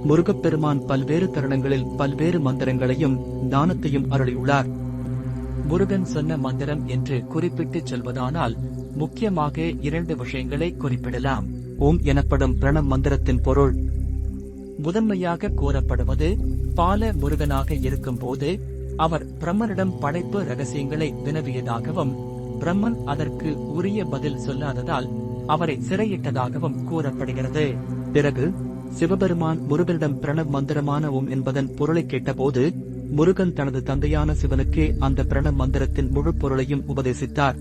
முருகப்பெருமான் பல்வேறு தருணங்களில் பல்வேறு மந்திரங்களையும் ஞானத்தையும் அருளியுள்ளார். முருகன் சொன்ன மந்திரம் என்று குறிப்பிட்டுச் சொல்வதானால் முக்கியமாக 2 விஷயங்களை குறிப்பிடலாம். ஓம் எனப்படும் பிரணவ மந்திரத்தின் பொருள். முதன்மையாக கூறப்படுவது பால முருகனாக இருக்கும்போது அவர் பிரம்மனிடம் படைப்பு ரகசியங்களை வினவியதாகவும் பிரம்மன் அதற்கு உரிய பதில் சொல்லாததால் அவரை சிறையிட்டதாகவும் கூறப்படுகிறது. பிறகு சிவபெருமான் முருகனிடம் பிரணவ மந்திரமான ஓம் என்பதன் பொருளை கேட்டபோது முருகன் தனது தந்தையான சிவனுக்கே அந்த பிரணவ மந்திரத்தின் முழு பொருளையும் உபதேசித்தார்.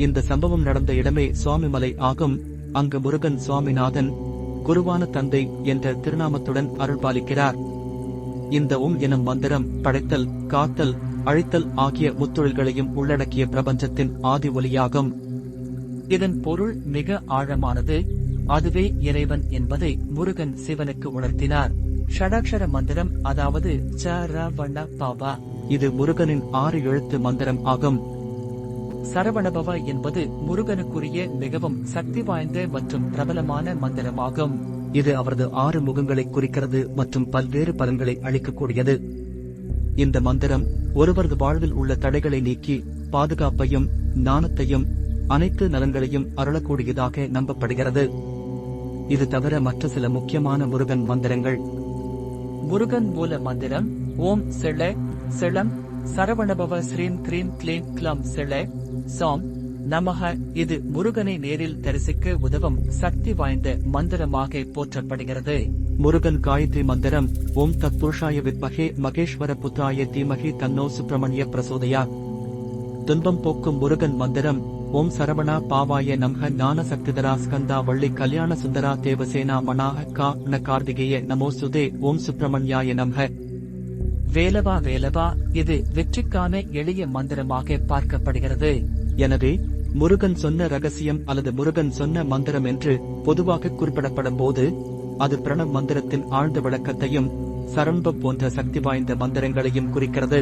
இந்த சம்பவம் நடந்த இடமே சுவாமிமலை ஆகும். அங்கு முருகன் சுவாமிநாதன், குருவான தந்தை என்ற திருநாமத்துடன் அருள்பாலிக்கிறார். இந்த ஓம் எனும் மந்திரம் படைத்தல், காத்தல், அழித்தல் ஆகிய முத்தொழில்களையும் உள்ளடக்கிய பிரபஞ்சத்தின் ஆதி ஒலியாகும். இதன் பொருள் மிக ஆழமானது. அதுவே இறைவன் என்பதை முருகன் சிவனுக்கு உணர்த்தினார். ஷடாக்ஷர மந்திரம், அதாவது சரவண பவ, இது முருகனின் 6 எழுத்து மந்திரம் ஆகும். சரவணபவ என்பது முருகனுக்குரிய மிகவும் சக்தி வாய்ந்த மற்றும் பிரபலமான மந்திரமாகும். இது அவரது 6 முகங்களை குறிக்கிறது மற்றும் பல்வேறு பலன்களை அளிக்கக்கூடியது. இந்த மந்திரம் ஒருவரது வாழ்வில் உள்ள தடைகளை நீக்கி பாதுகாப்பையும் ஞானத்தையும் அனைத்து நலன்களையும் அருளக்கூடியதாக நம்பப்படுகிறது. இது தவிர மற்ற சில முக்கியமான முருகன் மந்திரங்கள். முருகன் மூல மந்திரம் ஓம் செள செளம் சரவணபவ ஸ்ரீம் க்ரீம் க்ளீம் க்ளம் செள சாம் நமஹ. இது முருகனை நேரில் தரிசிக்க உதவும் சக்தி வாய்ந்த மந்திரமாக போற்றப்படுகிறது. முருகன் காயத்ரி மந்திரம் ஓம் தத்புருஷாய வித்மஹே மகேஸ்வர புத்ராய தீமஹி தன்னோ சுப்பிரமணிய பிரசோதயா. துன்பம் போக்கும் முருகன் மந்திரம் ஓம் சரவணா பாவாய நமஹ ஞான சக்திதரா ஸ்கந்தா வள்ளி கல்யாண சுந்தரா தேவசேனா மனாஹ கா ந கார்த்திகேய நமோசுதே ஓம் சுப்பிரமணியாய நமஹ. வேலவா வேலவா, இது வெற்றிக்கான எளிய மந்திரமாக பார்க்கப்படுகிறது. எனவே முருகன் சொன்ன ரகசியம் அல்லது முருகன் சொன்ன மந்திரம் என்று பொதுவாக குறிப்பிடப்படும் போது அது பிரணவ மந்திரத்தின் ஆழ்ந்த விளக்கத்தையும் சரண்ப போன்ற சக்தி வாய்ந்த மந்திரங்களையும் குறிக்கிறது.